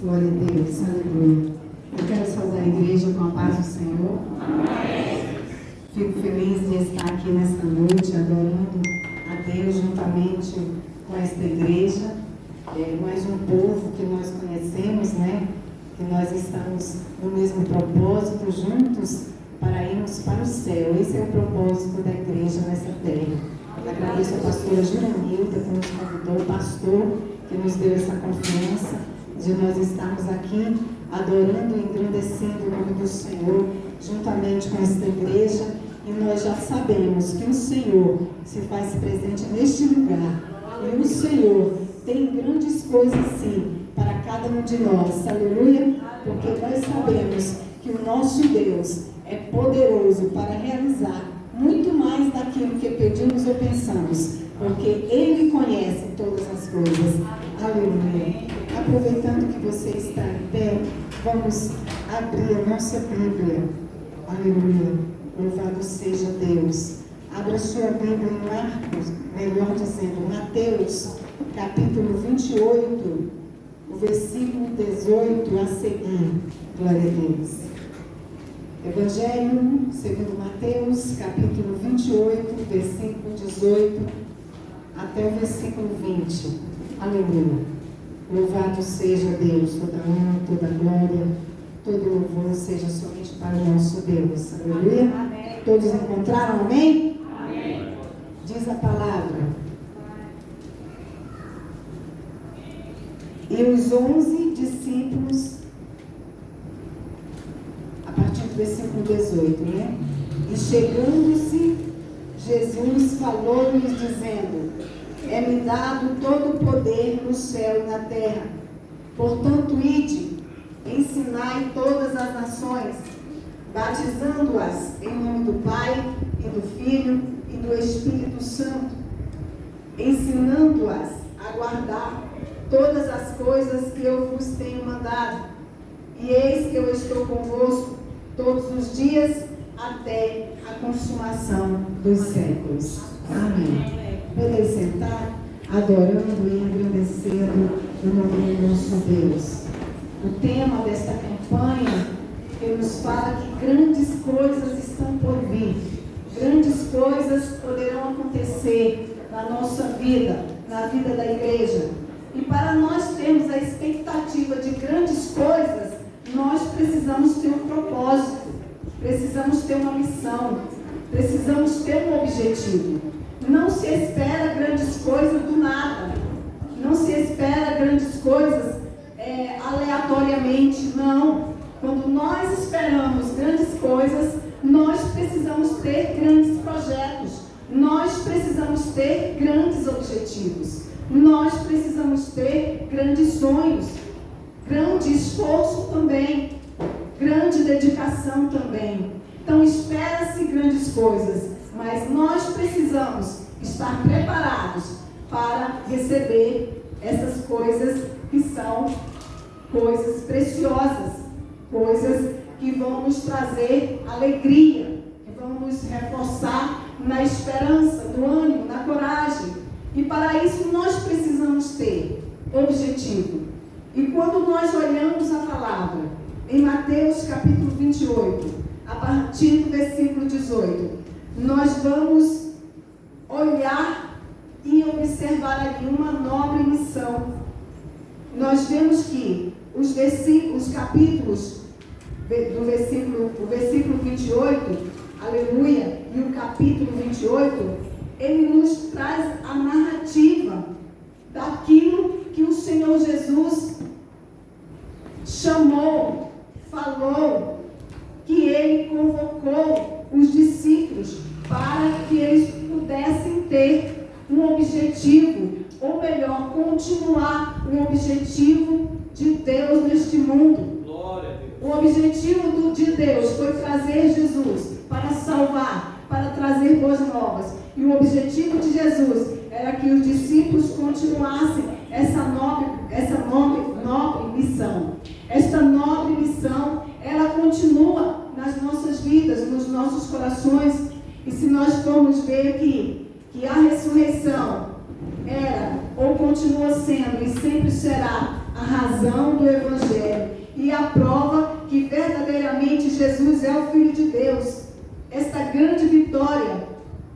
Glória a Deus, aleluia. Eu quero saudar a igreja com a paz do Senhor. Fico feliz de estar aqui nesta noite adorando a Deus juntamente com esta igreja. Mais um povo que nós conhecemos, né? Que nós estamos no mesmo propósito, juntos para irmos para o céu. Esse é o propósito da igreja nessa terra. Eu agradeço a pastora Juranilda que nos convidou, o pastor que nos deu essa confiança de nós estarmos aqui adorando e engrandecendo o nome do Senhor juntamente com esta igreja. E nós já sabemos que o Senhor se faz presente neste lugar. E o Senhor tem grandes coisas sim para cada um de nós, aleluia, porque nós sabemos que o nosso Deus é poderoso para realizar muito mais daquilo que pedimos ou pensamos, porque Ele conhece todas as coisas, aleluia. Aproveitando que você está em pé, vamos abrir a nossa Bíblia, aleluia, louvado seja Deus. Abra sua Bíblia em Marcos, melhor dizendo, Mateus, capítulo 28, o versículo 18 a seguir. Glória a Deus. Evangelho segundo Mateus, capítulo 28, versículo 18 até o versículo 20. Aleluia. Louvado seja Deus, toda honra, toda glória, todo louvor seja somente para o nosso Deus. Aleluia. Amém. Todos encontraram? Amém? Amém. Diz a palavra. E os 11 discípulos, a partir do versículo 18, né? E chegando-se, Jesus falou-lhes dizendo: é-me dado todo o poder no céu e na terra. Portanto, ide, ensinai todas as nações, batizando-as em nome do Pai, e do Filho, e do Espírito Santo, ensinando-as a guardar todas as coisas que eu vos tenho mandado. E eis que eu estou convosco todos os dias, até a consumação dos séculos. Amém. Podem sentar, adorando e agradecendo o nome do nosso Deus. O tema desta campanha, que nos fala que grandes coisas estão por vir. Grandes coisas poderão acontecer na nossa vida, na vida da igreja. E para nós termos a expectativa de grandes coisas, nós precisamos ter um propósito, precisamos ter uma missão, precisamos ter um objetivo. Não se espera grandes coisas do nada, não se espera grandes coisas aleatoriamente, não. Quando nós esperamos grandes coisas, nós precisamos ter grandes projetos, nós precisamos ter grandes objetivos. Nós precisamos ter grandes sonhos, grande esforço também, grande dedicação também. Então, espera-se grandes coisas, mas nós precisamos estar preparados para receber essas coisas que são coisas preciosas, coisas que vão nos trazer alegria, que vão nos reforçar na esperança, no ânimo, na coragem. E para isso nós precisamos ter objetivo. E quando nós olhamos a palavra, em Mateus capítulo 28, a partir do versículo 18, nós vamos olhar e observar ali uma nobre missão. Nós vemos que os capítulos, o versículo 28, aleluia, e o capítulo 28, ele nos traz a narrativa daquilo que o Senhor Jesus chamou, falou, que Ele convocou os discípulos para que eles pudessem ter um objetivo, ou melhor, continuar um objetivo de Deus neste mundo. Glória a Deus. O objetivo de Deus foi trazer Jesus para salvar, para trazer boas novas. E o objetivo de Jesus era que os discípulos continuassem essa nobre missão. Esta nobre missão, ela continua nas nossas vidas, nos nossos corações. E se nós formos ver que a ressurreição era ou continua sendo e sempre será a razão do Evangelho e a prova que verdadeiramente Jesus é o Filho de Deus. Esta grande vitória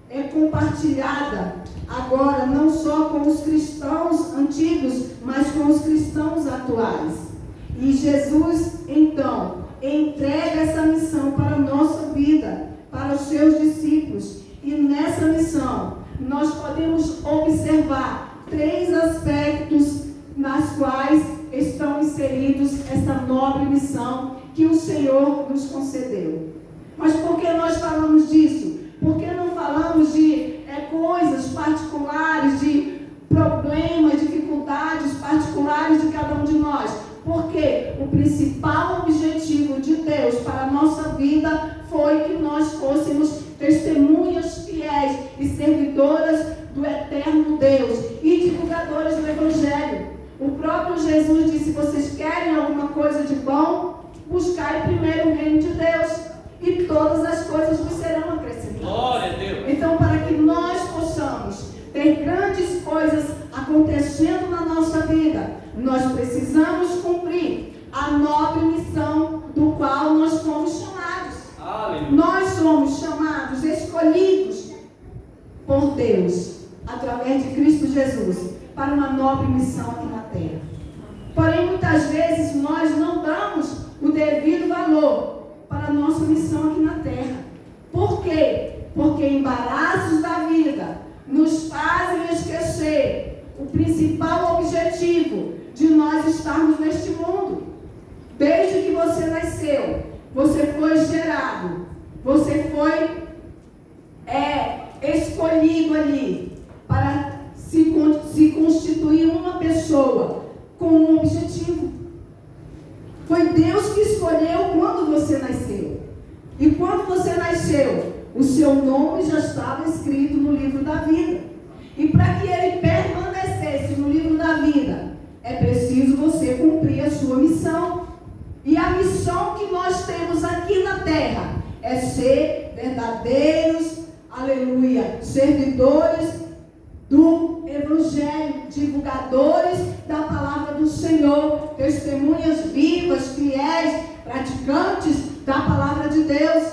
é compartilhada agora não só com os cristãos antigos, mas com os cristãos atuais. E Jesus, então, entrega essa missão para a nossa vida, para os seus discípulos. E nessa missão, nós podemos observar 3 aspectos nas quais estão inseridos essa nobre missão que o Senhor nos concedeu. Mas por que nós falamos disso? Por que não falamos de coisas particulares, de problemas, dificuldades particulares de cada um de nós? Porque o principal objetivo de Deus para a nossa vida foi que nós fôssemos testemunhas fiéis e servidoras do eterno Deus e divulgadoras do Evangelho. O próprio Jesus disse: vocês querem alguma coisa de bom? Buscai primeiro o reino de Deus e todas as coisas vos serão acrescentadas. Glória a Deus. Então, para que nós possamos ter grandes coisas acontecendo na nossa vida, nós precisamos cumprir a nobre missão do qual nós fomos chamados. Aleluia. Nós somos chamados, escolhidos por Deus, através de Cristo Jesus, para uma nobre missão aqui na terra. Porém, muitas vezes nós não damos o devido valor para a nossa missão aqui na terra. Por quê? Porque embaraços da vida nos fazem esquecer o principal objetivo de nós estarmos neste mundo. Desde que você nasceu, você foi gerado, você foi escolhido ali para se constituir uma pessoa com um objetivo. Foi Deus que escolheu quando você nasceu. E quando você nasceu, o seu nome já estava escrito no livro da vida. E para que ele permanecesse no livro da vida, é preciso você cumprir a sua missão. E a missão que nós temos aqui na terra é ser verdadeiros, aleluia, servidores do Evangelho, divulgadores da palavra do Senhor, testemunhas vivas, fiéis, praticantes da palavra de Deus.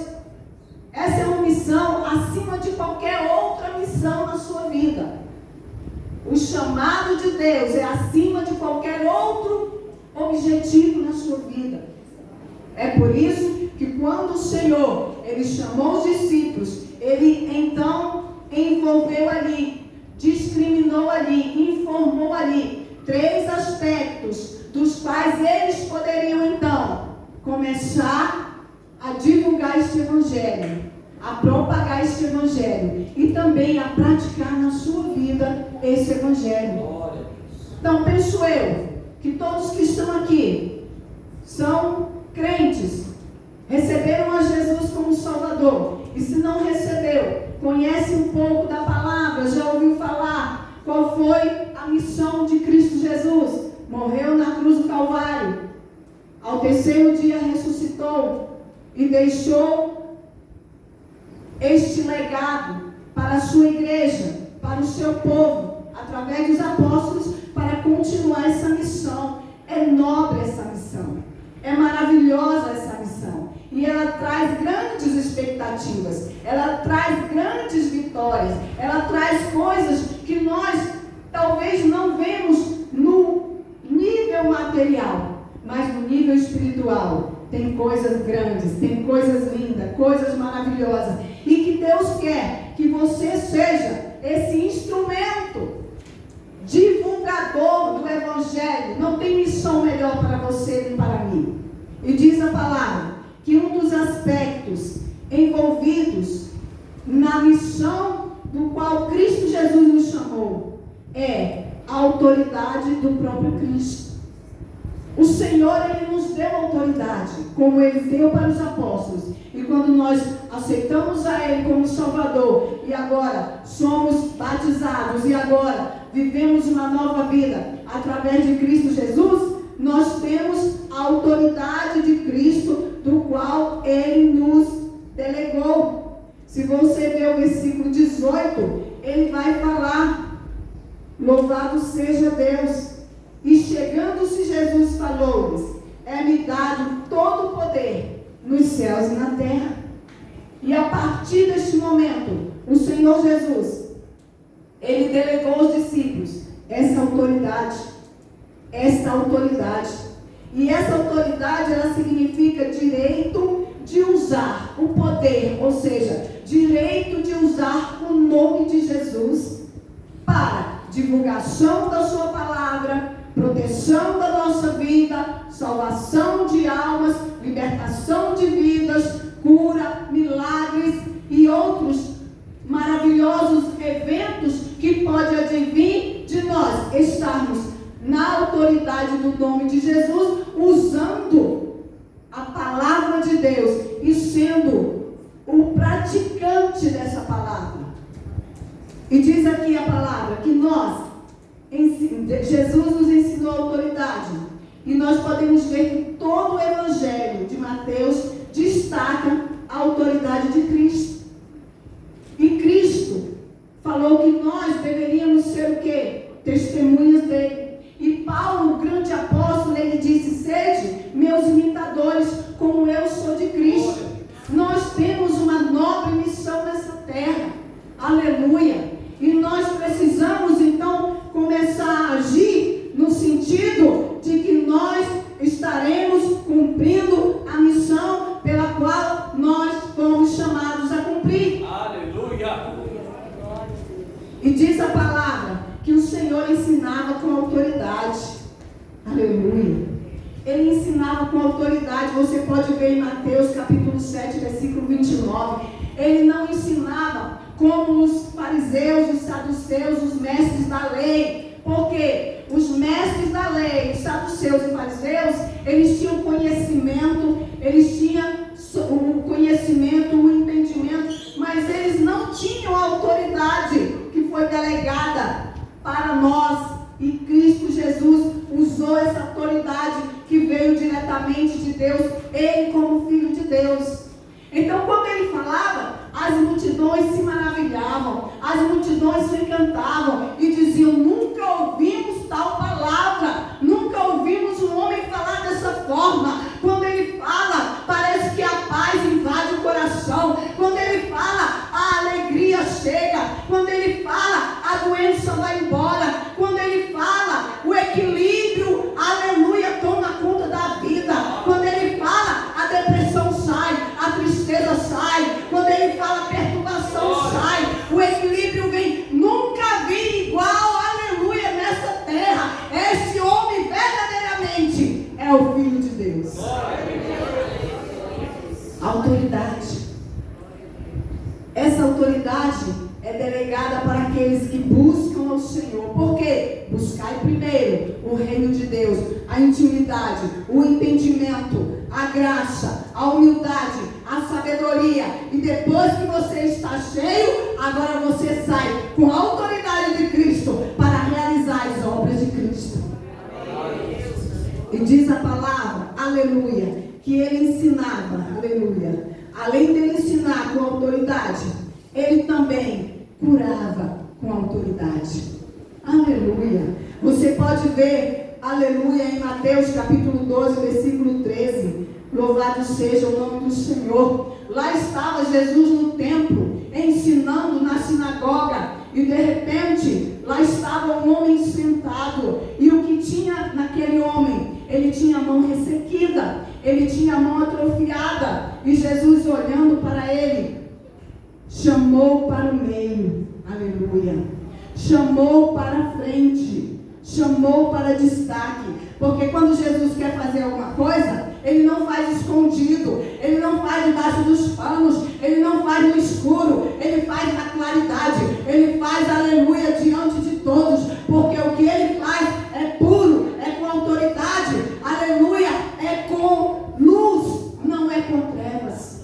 Essa é uma missão acima de qualquer outra missão na sua vida. O chamado de Deus é acima de qualquer outro objetivo na sua vida. É por isso que quando o Senhor, ele chamou os discípulos, ele então envolveu ali, discriminou ali, informou ali 3 aspectos dos quais eles poderiam então começar a divulgar este Evangelho, a propagar este Evangelho e também a praticar na sua vida esse Evangelho. Então penso eu que todos que estão aqui são crentes, receberam a Jesus como Salvador, e se não recebeu, conhece um pouco da palavra, já ouviu falar qual foi a missão de Cristo Jesus. Morreu na cruz do Calvário, ao 3º dia ressuscitou e deixou este legado para a sua igreja, para o seu povo, através dos apóstolos, para continuar essa missão. É nobre essa missão, é maravilhosa essa missão, e ela traz grandes expectativas, ela traz grandes vitórias, ela traz coisas que nós talvez não vemos no nível material, mas no nível espiritual tem coisas grandes, tem coisas lindas, coisas maravilhosas, e que Deus quer que você seja esse instrumento divulgador do Evangelho. Não tem missão melhor para você nem para mim. E diz a palavra que um dos aspectos envolvidos na missão do qual Cristo Jesus nos chamou é a autoridade do próprio Cristo. O Senhor, ele nos deu autoridade, como ele deu para os apóstolos. E quando nós aceitamos a ele como Salvador, e agora somos batizados, e agora vivemos uma nova vida através de Cristo Jesus, nós temos a autoridade de Cristo, do qual ele nos delegou. Se você ver o versículo 18, ele vai falar: louvado seja Deus, E chegando-se Jesus falou-lhes: é-me dado todo o poder nos céus e na terra. E a partir deste momento, o Senhor Jesus, Ele delegou aos discípulos essa autoridade. E essa autoridade, ela significa direito de usar o poder, ou seja, direito de usar o nome de Jesus para divulgação da sua palavra, proteção da nossa vida, salvação de almas, libertação de vidas, cura, milagres e outros maravilhosos eventos que pode advir de nós estarmos na autoridade do nome de Jesus, usando a palavra de Deus e sendo o praticante dessa palavra. E diz aqui a palavra que Jesus nos ensinou autoridade. E nós podemos ver que todo o evangelho de Mateus destaca a autoridade de Cristo. E Cristo falou que nós deveríamos ser o quê? Testemunhas dele. E Paulo, o grande apóstolo, ele disse: sede meus imitadores, como eu sou de Cristo. Nós temos uma nobre missão nessa terra. Aleluia. E nós precisamos então começar a agir no sentido de que nós estaremos cumprindo a missão pela qual nós fomos chamados a cumprir. Aleluia. E diz a palavra que o Senhor ensinava com autoridade. Aleluia. Ele ensinava com autoridade. Você pode ver em Mateus capítulo 7, versículo 29. Ele não ensinava como os fariseus, os saduceus, os mestres da lei. Porque os mestres da lei, os saduceus e fariseus, eles tinham conhecimento, o entendimento, mas eles não tinham a autoridade que foi delegada para nós. E Cristo Jesus usou essa autoridade que veio diretamente de Deus, Ele como Filho de Deus. Então, quando Ele falava, as multidões se maravilhavam, as multidões se encantavam e diziam: nunca ouvimos tal palavra, nunca ouvimos um homem falar dessa forma. Quando Ele fala, parece que a paz invade o coração. Quando Ele fala, a alegria chega. Quando Ele fala, a doença vai embora. Quando Ele fala, o equilíbrio, aleluia, toma conta da vida. Quando Ele fala, a depressão sai, a tristeza sai. Quando Ele fala, a perturbação sai, o equilíbrio vem. Nunca vi igual, aleluia, nessa terra. Esse homem verdadeiramente é o Filho de Deus. Autoridade. Essa autoridade é delegada para aqueles que buscam ao Senhor. Por quê? Buscai primeiro o reino de Deus, a intimidade, o entendimento, a graça, a humildade, a sabedoria. E depois que você está cheio, agora você sai com a autoridade de Cristo para realizar as obras de Cristo. E diz a palavra, aleluia, que ele ensinava, aleluia, além dele ensinar com autoridade, ele também curava com autoridade. Aleluia. Você pode ver, aleluia, em Mateus capítulo 12, versículo 13. Louvado seja o nome do Senhor. Lá estava Jesus no templo, ensinando na sinagoga. E de repente, lá estava um homem sentado. E o que tinha naquele homem? Ele tinha a mão ressequida, ele tinha a mão atrofiada. E Jesus, olhando para ele, chamou para o meio. Aleluia. Chamou para a frente. Chamou para destaque. Porque quando Jesus quer fazer alguma coisa, ele não faz escondido, ele não faz debaixo dos panos, ele não faz no escuro, ele faz na claridade, ele faz, aleluia, diante de todos, porque o que ele faz é puro, é com autoridade, aleluia, é com luz, não é com trevas,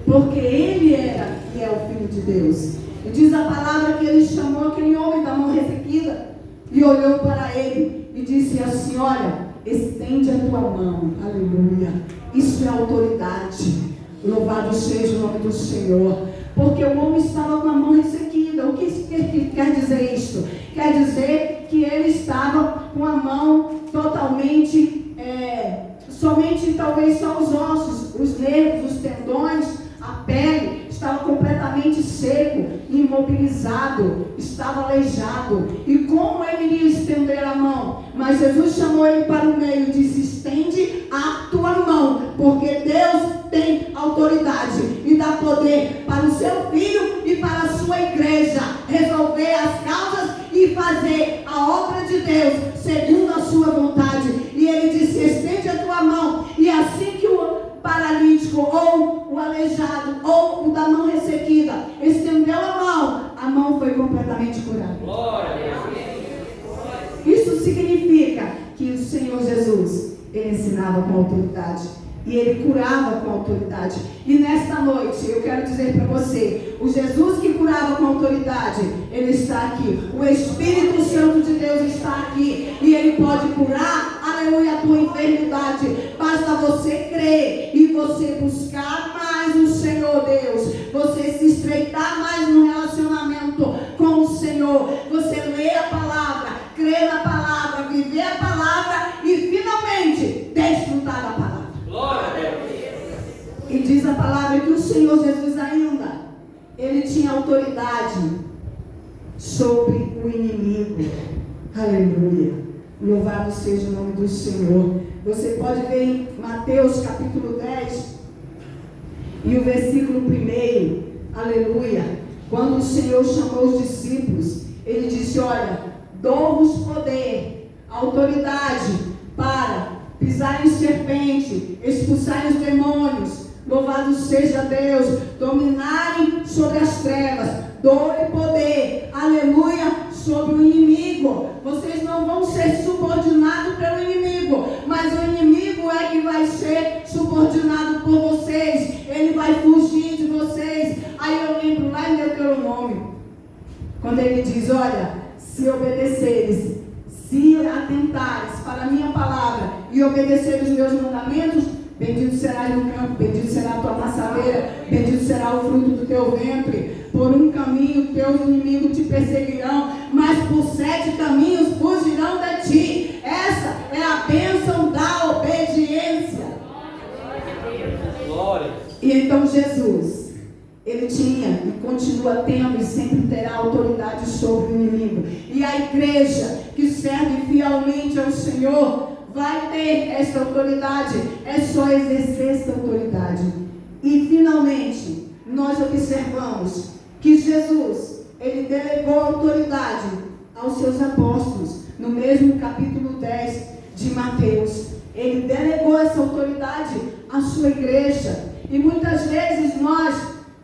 porque ele era e é o Filho de Deus. E diz a palavra que ele chamou aquele homem da mão ressequida e olhou para ele e disse assim: olha, estende a tua mão. Aleluia. Isso é autoridade. Louvado seja o nome do Senhor. Porque o homem estava com a mão ressequida. O que quer dizer isto? Quer dizer que ele estava com a mão imobilizado, estava aleijado. E como ele iria estender a mão? Mas Jesus chamou ele para o meio e disse: estende a tua mão, porque Deus tem autoridade e dá poder para o seu filho e para a sua igreja resolver as causas e fazer a obra de Deus segundo a sua vontade. E ele disse: estende a tua mão. E assim que o paralítico ou o aleijado ou o da mão ressequida estendeu a mão foi completamente curada. Glória a Deus. Isso significa que o Senhor Jesus, ele ensinava com autoridade e ele curava com autoridade. E nesta noite eu quero dizer para você, o Jesus que curava com autoridade, ele está aqui. O Espírito Santo de Deus está aqui e ele pode curar, aleluia, a tua enfermidade. Basta você crer e você buscar mais o Senhor Deus, você se estreitar mais no relacionamento com o Senhor, você ler a palavra, crer na palavra, viver a palavra e finalmente desfrutar da palavra. Glória a Deus. E diz a palavra que o Senhor Jesus ainda, ele tinha autoridade sobre o inimigo. Aleluia. Louvado seja o nome do Senhor. Você pode ver em Mateus capítulo 10 e o versículo 1. Aleluia. Quando o Senhor chamou os discípulos, ele disse: olha, dou-vos poder, autoridade para pisar em serpente, expulsar os demônios, louvado seja Deus, dominarem sobre as trevas, dor e poder, aleluia, sobre o inimigo. Vocês não vão ser subordinados pelo inimigo, mas o inimigo é que vai ser subordinado por vocês, ele vai fugir de vocês. Aí eu lembro lá em Deuteronômio, quando ele diz: olha, se obedeceres, se atentares para a minha palavra e obedeceres os meus mandamentos, bendito serás no campo, bendito será a tua maçadeira, bendito será o fruto do teu ventre. Por um caminho teus inimigos te perseguirão, mas por 7 caminhos fugirão de ti. Essa é a bênção da obediência. Glória. E então Jesus, ele tinha e continua tendo e sempre terá autoridade sobre o inimigo. E a igreja que serve fielmente ao Senhor vai ter essa autoridade. É só exercer essa autoridade. E finalmente nós observamos que Jesus, ele delegou autoridade aos seus apóstolos. No mesmo capítulo 10 de Mateus, ele delegou essa autoridade à sua igreja. E muitas vezes nós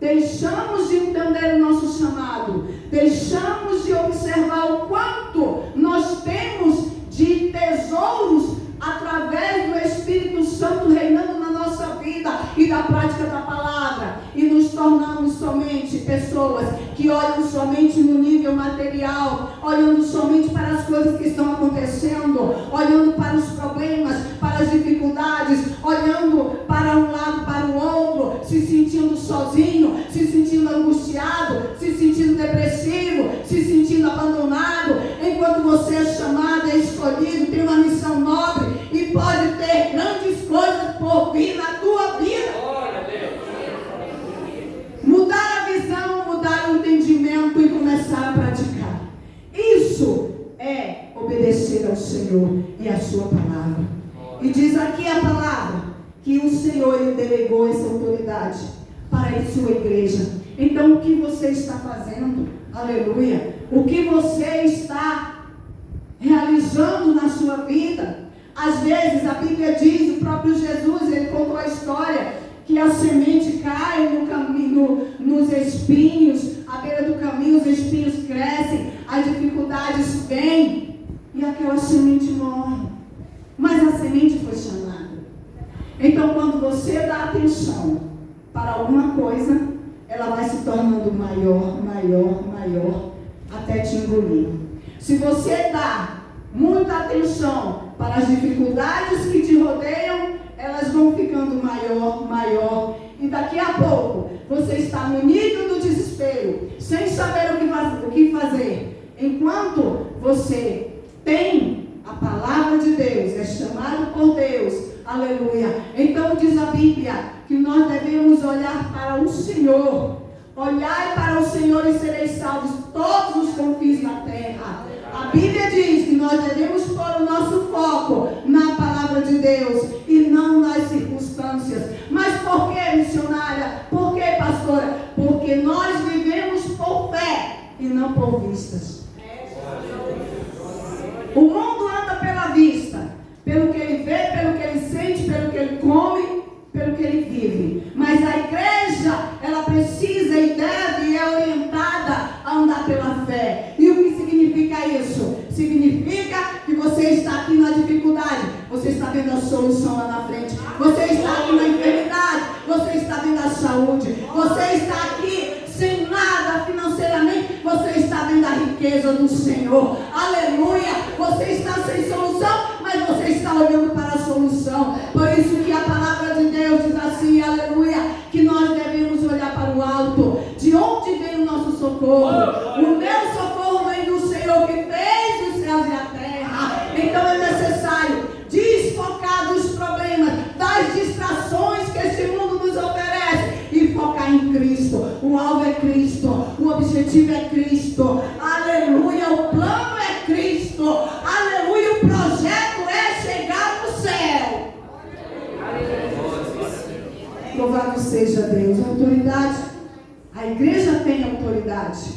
deixamos de entender o nosso chamado, deixamos de observar o quanto nós temos de tesouros através do Espírito Santo reinando na nossa vida e da prática da palavra, e nos tornamos somente pessoas que olham somente no nível material, olhando somente para as coisas que estão acontecendo, olhando para os problemas, para as dificuldades, olhando para um lado, para o outro, se sentindo sozinho, se sentindo angustiado, se sentindo depressivo, se sentindo abandonado, enquanto você é chamado, é escolhido, tem uma missão nobre e pode ter grandes coisas por vir na tua vida. Glória a Deus. Mudar a visão, mudar o entendimento e começar a praticar. Isso é obedecer ao Senhor e à sua palavra. E diz aqui a palavra que o Senhor, ele delegou essa autoridade para a sua igreja. Então o que você está fazendo? Aleluia. O que você está realizando na sua vida? Às vezes a Bíblia diz, o próprio Jesus, ele contou a história que a semente cai no caminho, nos espinhos, à beira do caminho os espinhos crescem, as dificuldades vêm e aquela semente morre. Mas a semente foi chamada. Então quando você dá atenção para alguma coisa, ela vai se tornando maior, maior, maior, até te engolir. Se você dá muita atenção para as dificuldades que te rodeiam, elas vão ficando maior, maior, e daqui a pouco você está no nível do desespero, sem saber o que fazer. Enquanto você tem a palavra de Deus, é chamado por Deus, aleluia. Então diz a Bíblia que nós devemos olhar para o Senhor, Olhai para o Senhor e sereis salvos todos os confins da terra. A Bíblia diz que nós devemos pôr o nosso foco na palavra de Deus e não nas circunstâncias. Mas por que, missionária? Por que, pastora? Porque nós vivemos por fé e não por vistas. O mundo anda pela vista, pelo que ele vê, pelo que ele sente, pelo que ele come, pelo que ele vive. Mas a igreja, ela precisa e deve e é orientada a andar pela fé. E o que significa isso? Significa que você está aqui na dificuldade, você está vendo a solução lá na frente. Você está aqui na enfermidade, você está vendo a saúde. Você está aqui sem nada financeiramente, você está vendo a riqueza do Senhor. Aleluia! Você está sem solução, mas você está olhando para a solução. Por isso que a palavra de Deus diz assim, aleluia, que nós devemos olhar para o alto. De onde vem o nosso socorro? O meu socorro vem do Senhor que fez os céus e a terra. Então é necessário desfocar dos problemas, das distrações que este mundo nos oferece e focar em Cristo. O alvo é Cristo, o objetivo é Cristo. Aleluia, o plano é Cristo. Aleluia, o projeto é chegar no céu. Louvado seja Deus. Autoridade, a igreja tem autoridade,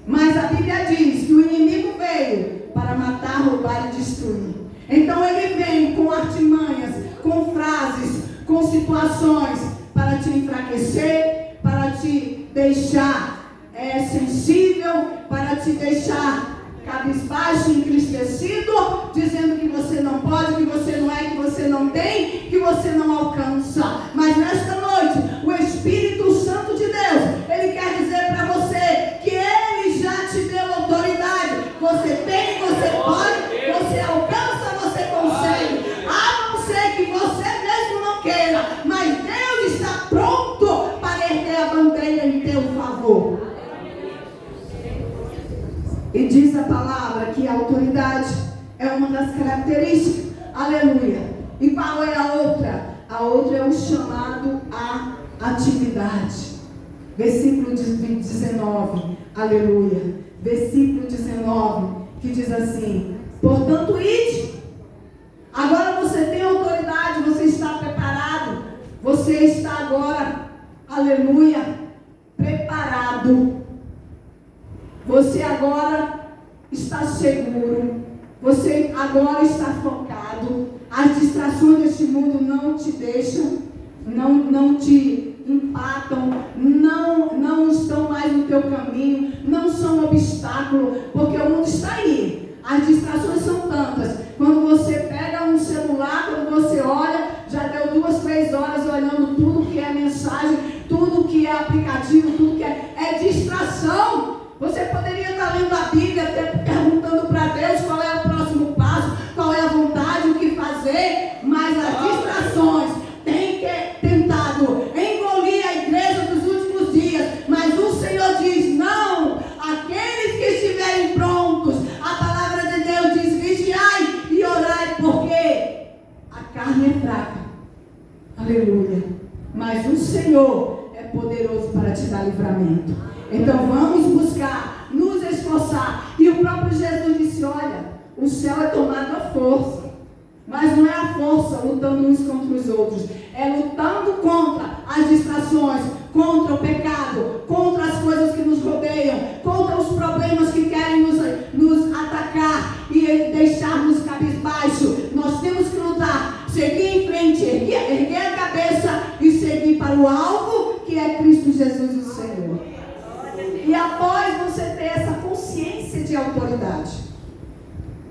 mas a Bíblia diz que o inimigo veio para matar, roubar e destruir. Então ele vem com artimanhas, com frases, com situações para te enfraquecer, para te deixar sensível, para te deixar cabisbaixo, entristecido, dizendo que você não pode, que você não é, que você não tem, que você não alcança. Mas nesta noite, o Espírito Santo de Deus, ele quer dizer para você que ele já te deu autoridade. Você tem, você pode, você alcança, você consegue. A não ser que você mesmo não queira, mas Deus está pronto para erguer a bandeira em teu favor. E diz a palavra que a autoridade é uma das características. Aleluia. E qual é a outra? A outra é o chamado à atividade. Versículo 19. Aleluia. Versículo 19. Que diz assim: portanto, ide. Agora você tem autoridade, você está preparado. Você está agora, aleluia, preparado. Você agora está seguro. Você agora está focado. As distrações deste mundo não te deixam, não te empatam, não estão mais no teu caminho, não são um obstáculo, porque o mundo está aí. As distrações são tantas. Quando você pega um celular, quando você olha, já deu 2, 3 horas olhando tudo que é mensagem, tudo que é aplicativo, tudo que é distração. Você poderia estar lendo a Bíblia, até perguntando para Deus qual é o próximo passo, qual é a vontade, o que fazer, mas as distrações têm tentado engolir a igreja dos últimos dias. Mas o Senhor diz: não, aqueles que estiverem prontos, a palavra de Deus diz: vigiai e orai, porque a carne é fraca, aleluia, mas o Senhor é poderoso para te dar livramento. Então vamos buscar, nos esforçar. E o próprio Jesus disse: olha, o céu é tomado à força. Mas não é a força lutando uns contra os outros, é lutando contra as distrações, contra o pecado, contra as coisas que nos rodeiam, contra os problemas que querem nos atacar e deixar-nos cabisbaixo. Nós temos que lutar, seguir em frente, erguer a cabeça e seguir para o alvo, que é Cristo Jesus, o Senhor. E após você ter essa consciência de autoridade,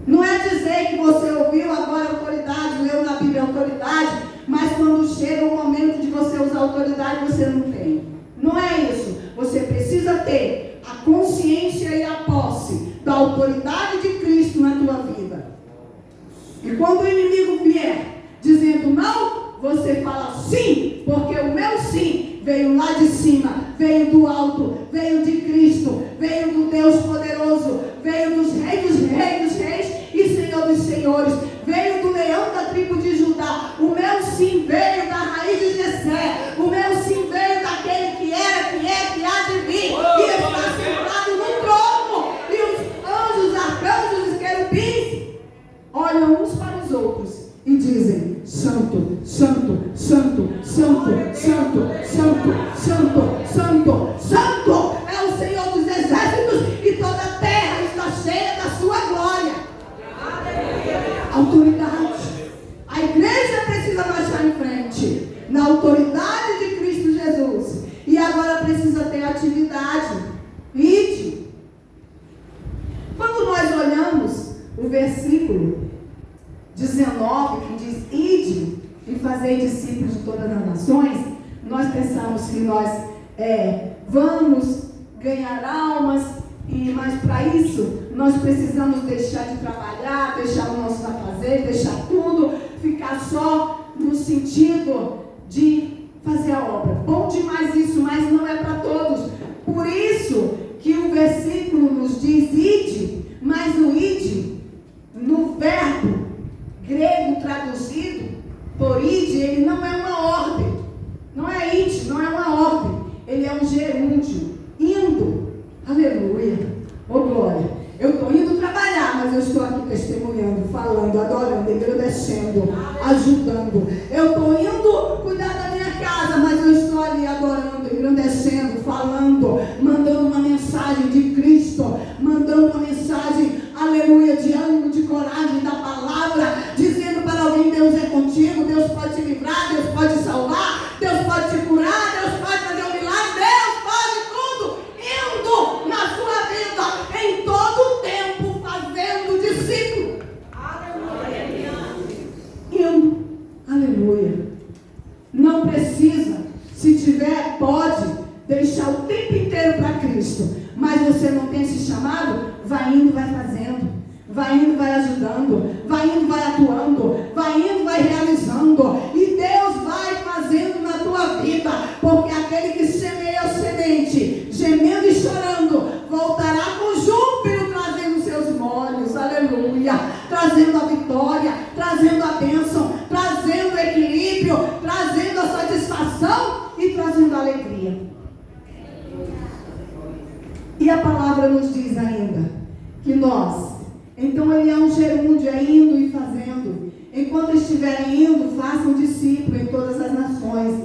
não é dizer que você ouviu agora autoridade, leu na Bíblia autoridade, mas quando chega o momento de você usar autoridade, você não tem. Não é isso. Você precisa ter a consciência e a posse da autoridade de Cristo na tua vida. E quando o inimigo vier dizendo não, você fala sim, porque o meu sim veio lá de cima, veio do alto, veio de Cristo, veio do Deus poderoso, veio dos reis e Senhor dos senhores, veio do leão da tribo de Judá. O meu sim veio da raiz de Jessé, o meu sim veio daquele que era, que é, que há de vir. o versículo 19, que diz: ide e fazei discípulos de todas as nações, nós pensamos que nós vamos ganhar almas, mas para isso nós precisamos deixar de trabalhar, deixar o nosso fazer, deixar tudo, ficar só no sentido de fazer a obra. Bom demais isso, mas não é para todos. Por isso que o versículo nos diz ide, mas o ide, no verbo grego traduzido por ide, ele não é uma ordem. Não é ide, não é uma ordem. Ele é um gerúndio. Indo. Aleluia. Oh glória. Eu estou indo trabalhar, mas eu estou aqui testemunhando, falando, adorando, agradecendo, ajudando. Eu estou indo cuidar da minha casa, mas eu estou ali adorando, engrandecendo, falando, mandando uma mensagem de Cristo, mandando uma mensagem, aleluia, de ânimo, de coragem, da palavra, dizendo para alguém: Deus é contigo, Deus pode te livrar, Deus pode salvar, Deus pode te curar, Deus pode fazer um milagre, Deus pode tudo, indo na sua vida, em todo o tempo, fazendo discípulo. Aleluia. Indo. Aleluia. Não precisa, se tiver, pode deixar o tempo inteiro para Cristo, mas você não tem esse chamado, vai indo, vai fazendo, vai indo, vai ajudando, vai indo, vai atuando, vai indo, vai realizando, e Deus vai fazendo na tua vida, porque aquele que semeia a semente, gemendo e chorando, voltará com júbilo, trazendo seus molhos, aleluia, trazendo a vitória, trazendo a bênção, trazendo o equilíbrio, trazendo a satisfação e trazendo a alegria. E a palavra nos diz ainda que nós, então ele é um gerúndio, é indo e fazendo. Enquanto estiverem indo, façam discípulo em todas as nações.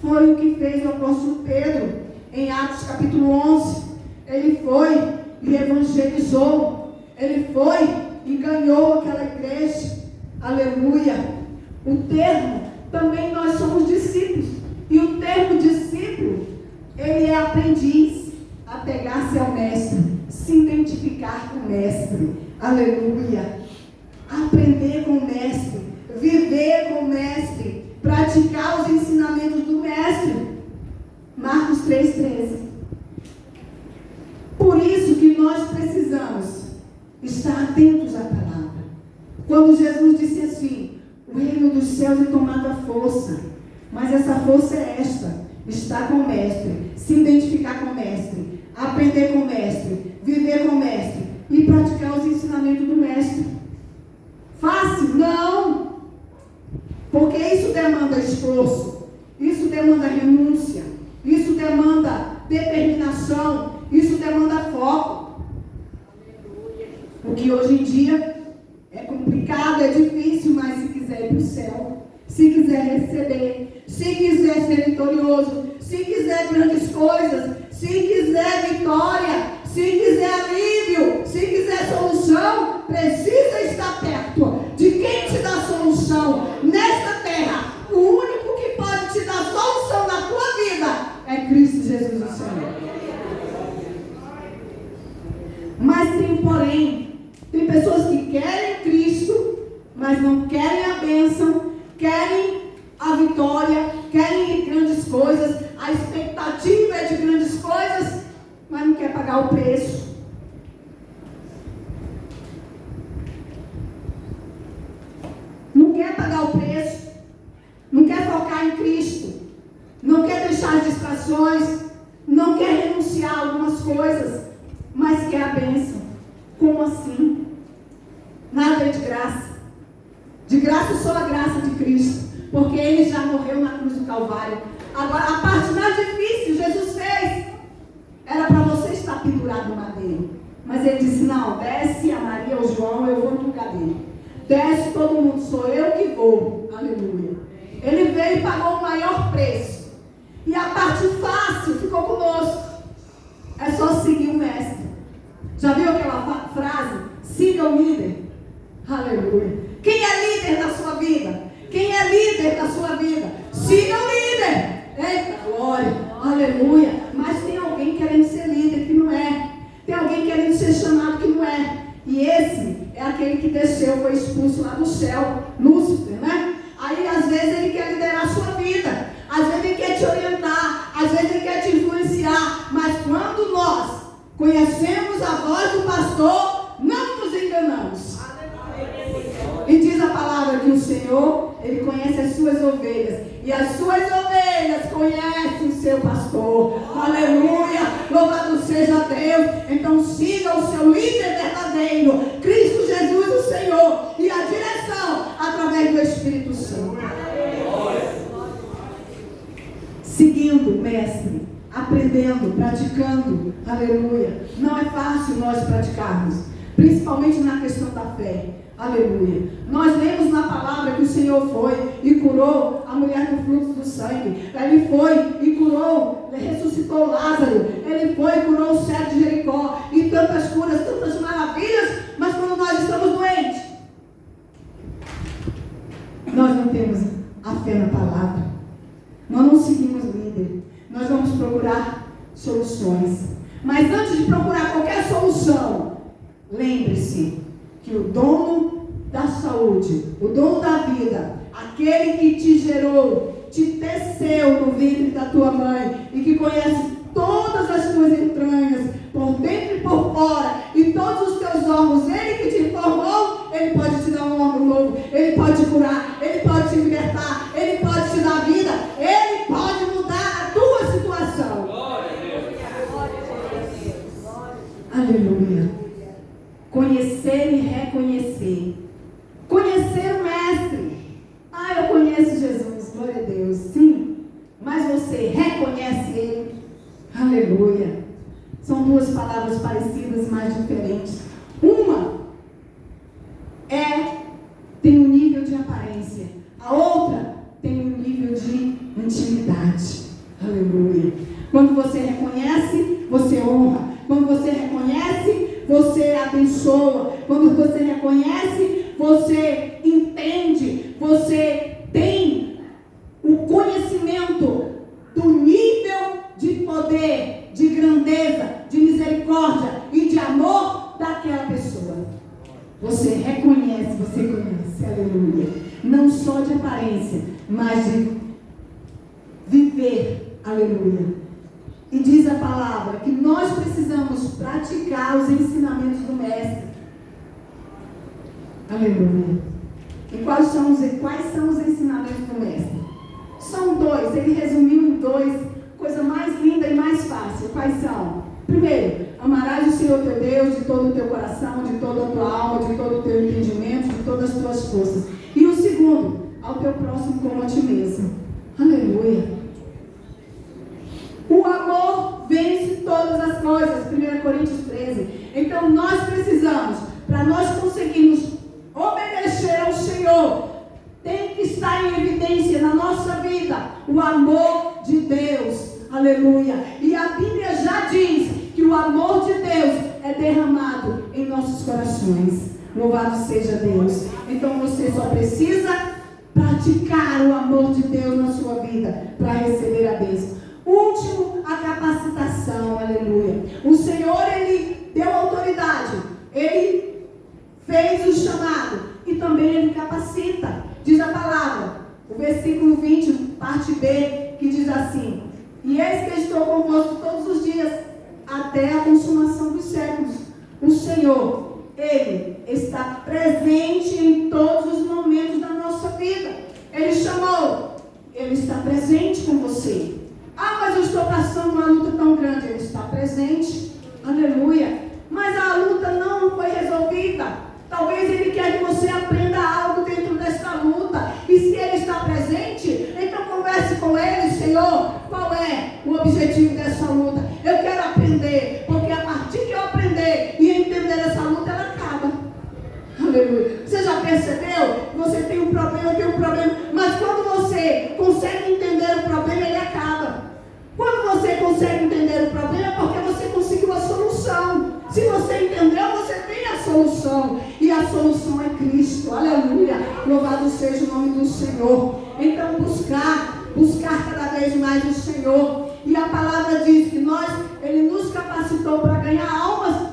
Foi o que fez o apóstolo Pedro em Atos capítulo 11. Ele foi e evangelizou. Ele foi e ganhou aquela igreja. Aleluia. O termo, também nós somos discípulos. E o termo discípulo, ele é aprendiz, apegar-se ao mestre, se identificar com o mestre. Aleluia. Aprender com o mestre, viver com o mestre, praticar os ensinamentos do mestre. Marcos 3,13. Por isso que nós precisamos estar atentos à palavra. Quando Jesus disse assim: o reino dos céus é tomado à força, mas essa força é esta: estar com o mestre, se identificar com o mestre, aprender com o mestre, viver com o mestre e praticar os ensinamentos do mestre. Fácil? Não! Porque isso demanda esforço, isso demanda renúncia, isso demanda determinação, isso demanda foco. Porque hoje em dia é complicado, é difícil, mas se quiser ir para o céu, se quiser receber, se quiser ser vitorioso, se quiser grandes coisas, se quiser vitória, se quiser alívio, se quiser solução, precisa estar perto de quem te dá solução nesta terra. O único que pode te dar solução na tua vida é Cristo Jesus, o Senhor. Mas tem pessoas que querem Cristo, mas não querem a bênção, querem a vitória, querem grandes coisas, a expectativa é de grandes coisas, mas não quer pagar o preço. Não quer pagar o preço, não quer focar em Cristo, não quer deixar as distrações, não quer renunciar a algumas coisas, mas quer a bênção. Como assim? Nada é de graça. De graça só a graça de Cristo, porque Ele já morreu na cruz do Calvário. Agora, a parte mais difícil, Jesus fez. Era para você estar pendurado no madeiro. Mas Ele disse: não, desce a Maria ou João, eu vou no lugar dele. Desce todo mundo, sou eu que vou. Aleluia. Ele veio e pagou o maior preço. E a parte fácil ficou conosco. É só seguir o mestre. Já viu aquela frase? Siga o líder. Aleluia. Quem é líder na sua vida? Quem é líder da sua vida? Siga o líder. Eita glória. Aleluia. Mas tem alguém querendo ser líder que não é. Tem alguém querendo ser chamado que não é. E esse é aquele que desceu, foi expulso lá do céu, Lúcifer, né? Aí às vezes ele quer liderar a sua vida, às vezes ele quer te orientar, às vezes ele quer te influenciar, mas quando nós conhecemos a voz do pastor, não nos enganamos. E diz a palavra que o Senhor, Ele conhece as suas ovelhas, e as suas ovelhas conhecem o seu pastor. Aleluia, louvado seja Deus. Então siga o seu líder verdadeiro, Cristo Jesus o Senhor, e a direção através do Espírito Santo. Seguindo o mestre, aprendendo, praticando. Aleluia. Não é fácil nós praticarmos, principalmente na questão da fé. Aleluia. Nós lemos na palavra que o Senhor foi e curou a mulher do fluxo do sangue. Ele foi e curou, ressuscitou Lázaro. Ele foi e curou o cego de Jericó. E tantas curas, tantas maravilhas. Mas quando nós estamos doentes, nós não temos a fé na palavra. Nós não seguimos o líder. Nós vamos procurar soluções. Mas antes de procurar qualquer solução, lembre-se que o dono da saúde, o dono da vida, aquele que te gerou, te teceu no ventre da tua mãe e que conhece todas as tuas entranhas, por dentro e por fora, e todos os teus órgãos, ele que te formou, ele pode te dar um órgão novo, ele pode te curar, ele pode te libertar, ele pode te dar vida, ele pode mudar a tua situação. Glória a Deus. Aleluia. Conhecer e reconhecer. Conhecer o mestre. Ah, eu conheço Jesus, glória a Deus. Sim, mas você reconhece ele. Aleluia. São duas palavras parecidas, mas diferentes. Uma tem um nível de aparência. A outra tem um nível de intimidade. Aleluia. Quando você reconhece, você honra. Quando você reconhece, você abençoa. Quando você reconhece, você entende. Você tem o conhecimento do nível de poder, de grandeza, de misericórdia e de amor daquela pessoa. Você reconhece, você conhece. Aleluia. Não só de aparência, mas de viver. Aleluia. E diz a palavra que nós precisamos praticar os ensinamentos do mestre. Aleluia. E quais são os ensinamentos do mestre? São dois, ele resumiu em dois, coisa mais linda e mais fácil. Quais são? Primeiro, amarás o Senhor teu Deus de todo o teu coração, de toda a tua alma, de todo o teu entendimento, de todas as tuas forças. E o segundo, ao teu próximo como a ti mesmo. Aleluia. O amor vence todas as coisas, 1 Coríntios 13. Então nós precisamos, para nós conseguirmos obedecer ao Senhor, tem que estar em evidência na nossa vida o amor de Deus. Aleluia. E a Bíblia já diz que o amor de Deus é derramado em nossos corações. Louvado seja Deus. Então você só precisa praticar o amor de Deus na sua vida para receber a bênção. Último, a capacitação, aleluia. O Senhor, Ele deu autoridade, Ele fez o chamado e também Ele capacita. Diz a palavra, o versículo 20, parte B, que diz assim: e eis que estou convosco todos os dias, até a consumação dos séculos. O Senhor, Ele está presente em todos os momentos da nossa vida. Ele chamou, Ele está presente com você. Ah, mas eu estou passando uma luta tão grande. Ele está presente. Aleluia. Mas a luta não foi resolvida. Talvez Ele quer que você aprenda algo dentro dessa luta. E se Ele está presente, então converse com Ele. Senhor, qual é o objetivo dessa luta? Eu quero aprender. Porque a partir que eu aprender e entender essa luta, ela acaba. Aleluia. Você já percebeu? Você tem um problema, eu tenho um problema. Mas quando você consegue entender o problema, ele acaba. Quando você consegue entender o problema, é porque você conseguiu a solução. Se você entendeu, você tem a solução. E a solução é Cristo. Aleluia. Louvado seja o nome do Senhor. Então buscar cada vez mais o Senhor. E a palavra diz que Ele nos capacitou para ganhar almas.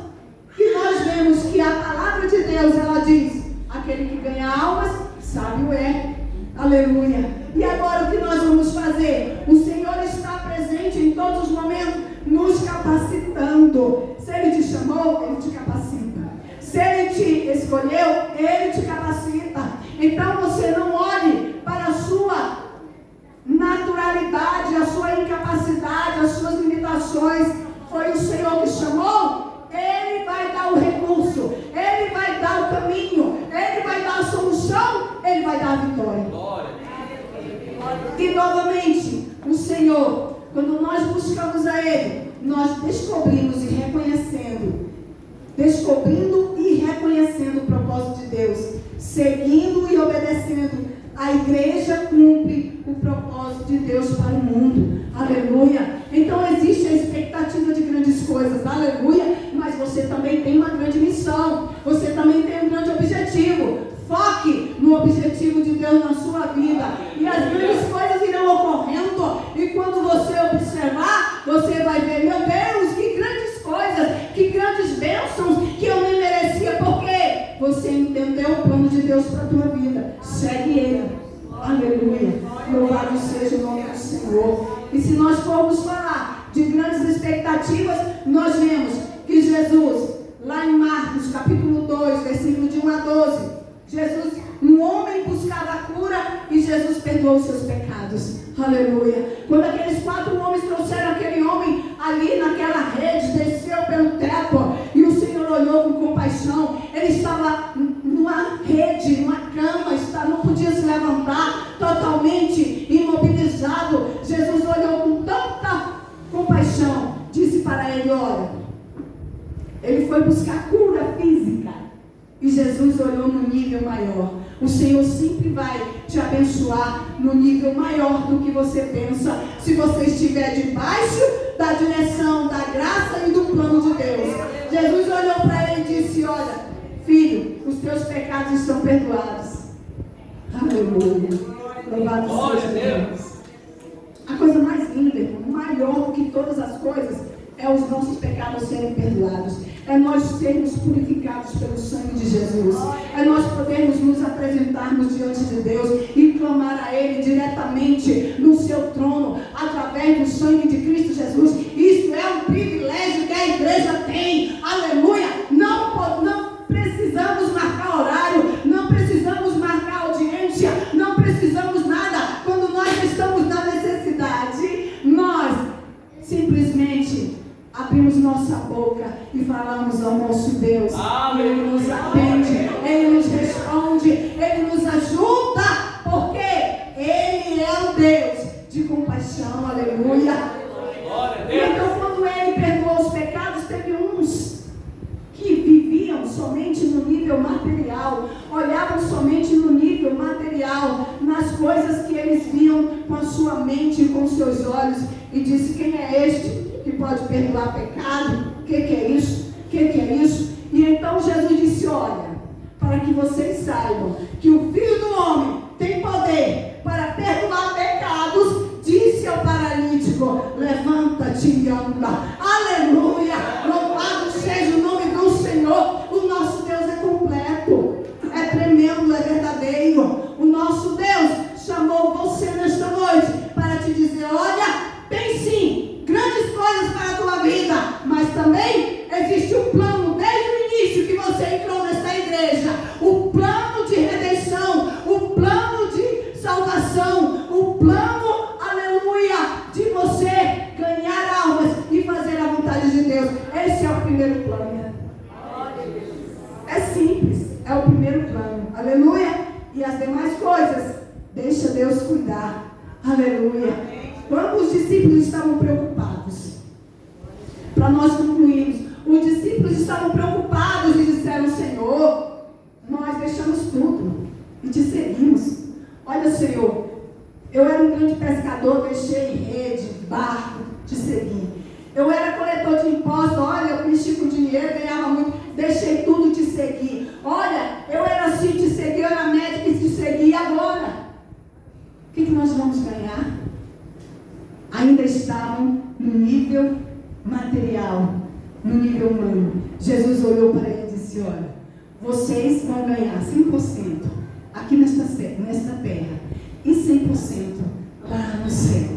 E nós vemos que a palavra Deus, ela diz: aquele que ganha almas, sábio é. Aleluia. E agora o que nós vamos fazer? O Senhor está presente em todos os momentos, nos capacitando. Se Ele te chamou, Ele te capacita. Se Ele te escolheu, Ele te capacita. Então você não olhe para a sua naturalidade, a sua incapacidade, as suas limitações. Foi o Senhor que chamou, Ele vai dar o recurso, Ele vai dar o caminho, Ele vai dar a solução, Ele vai dar a vitória. E novamente, o Senhor, quando nós buscamos a Ele, nós descobrindo e reconhecendo o propósito de Deus, seguindo e obedecendo, a igreja cumpre o propósito de Deus para o mundo. Aleluia. Então existe a expectativa de grandes coisas. Aleluia. Mas você também tem uma grande missão. Você também tem um grande objetivo. Foque no objetivo de Deus na sua vida. E as grandes coisas irão ocorrendo. E quando você observar, você vai ver: meu Deus, que grandes coisas, que grandes bênçãos que eu nem merecia. Porque você entendeu o plano de Deus para a tua vida. Segue Ele. Aleluia. Louvado seja o nome do Senhor. E se nós formos falar de grandes expectativas, nós vemos que Jesus, lá em Marcos capítulo 2, versículo de 1 a 12, Jesus, um homem buscava a cura e Jesus perdoou os seus pecados. Aleluia. Quando aqueles 4 homens trouxeram aquele homem ali naquela rede, desceu pelo teto e o Senhor olhou com compaixão. Ele estava numa rede, numa cama, não podia se levantar, totalmente imobilizado. Jesus olhou com tanta compaixão, disse para ele: olha, ele foi buscar cura física. E Jesus olhou no nível maior. O Senhor sempre vai te abençoar no nível maior do que você pensa, se você estiver debaixo da direção, da graça e do plano de Deus. Jesus olhou para ele e disse: olha, filho, os teus pecados estão perdoados. Aleluia. Louvado seja Deus. A coisa mais linda, irmão, maior do que todas as coisas, é os nossos pecados serem perdoados. É nós sermos purificados pelo sangue de Jesus. É nós podermos nos apresentarmos diante de Deus e clamar a Ele diretamente no seu trono, através do sangue de Cristo Jesus. Isso é um privilégio que a igreja tem. Aleluia. Não precisamos marcar horário, não precisamos marcar audiência, não precisamos nada. Quando nós estamos na necessidade, nós simplesmente abrimos nossa boca e falamos ao nosso Deus. Ele nos atende, Ele nos responde, Ele nos ajuda, porque Ele é o Deus de compaixão. Aleluia. Então, quando Ele perdoou os pecados, teve uns que viviam somente no nível material, olhavam somente no nível material, nas coisas que eles viam com a sua mente e com seus olhos, e disse: quem é este que pode perdoar pecado? O que é isso? O que é isso? E então Jesus disse: olha, para que vocês saibam que o Filho do Homem tem poder para perdoar pecados, disse ao paralítico: levanta-te e anda. Aleluia. Louvado seja o nome do Senhor. O nosso Deus é completo, é tremendo, é verdadeiro. O nosso Deus chamou você nesta noite para te dizer: olha, tem sim grandes coisas para a tua vida, mas também existe um plano desde o início que você entrou nesta igreja, o plano de redenção, o plano de salvação, o plano, aleluia, de você ganhar almas e fazer a vontade de Deus. Esse é o primeiro plano. É simples, é o primeiro plano. Aleluia. E as demais coisas, deixa Deus cuidar. Aleluia. Quando os discípulos estavam preocupados, para nós concluirmos, os discípulos estavam preocupados e disseram: Senhor, nós deixamos tudo e te seguimos. Olha, Senhor, eu era um grande pescador, deixei rede, barco, te segui. Eu era coletor de impostos, olha, eu mexi com dinheiro, ganhava muito, deixei tudo e te segui. Olha, eu era assim, te segui, eu era médico e te segui. E agora? O que nós vamos ganhar? Ainda estavam no nível material, no nível humano. Jesus olhou para ele e disse: olha, vocês vão ganhar 100% aqui nesta terra e 100% lá no céu.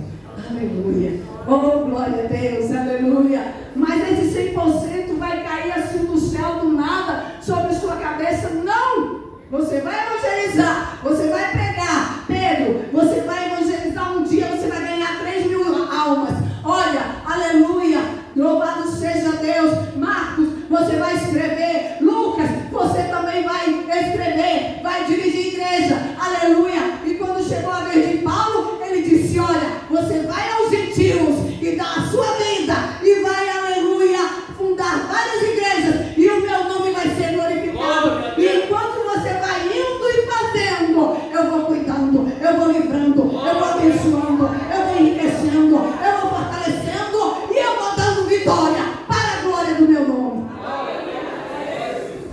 Aleluia. Oh, glória a Deus, aleluia. Mas esse 100% vai cair assim do céu, do nada, sobre sua cabeça? Não! Você vai evangelizar, você vai pregar. Pedro, você vai evangelizar um dia, você vai ganhar 3.000 almas. Olha, aleluia, louvado seja Deus. Marcos, você vai escrever. Lucas, você também vai escrever, vai dirigir igreja, aleluia. E quando chegou a vez de Paulo, ele disse, olha, você vai aos gentios e dá a sua vida e vai, aleluia, fundar várias igrejas e o meu nome vai ser glorificado. E enquanto você vai indo e fazendo, eu vou cuidando, eu vou livrando, eu vou abençoando, eu vou enriquecendo, eu vou fortalecendo e eu vou dando vitória para a glória do meu nome.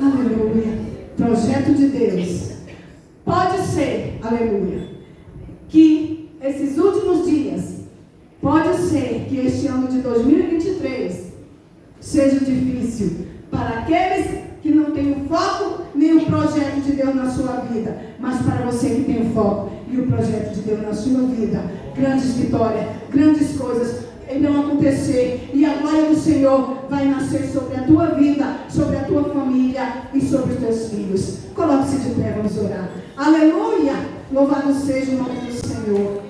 Aleluia. Projeto de Deus. Pode ser, aleluia, que esses últimos dias, pode ser que este ano de 2023 seja difícil para aqueles que não têm o foco nem o projeto de Deus na sua vida, mas para você que tem o foco e o projeto de Deus na sua vida, grandes vitórias, grandes coisas irão acontecer e a glória do Senhor vai nascer sobre a tua vida, sobre a tua família e sobre os teus filhos. Coloque-se de pé, vamos orar. Aleluia! Louvado seja o nome do Senhor.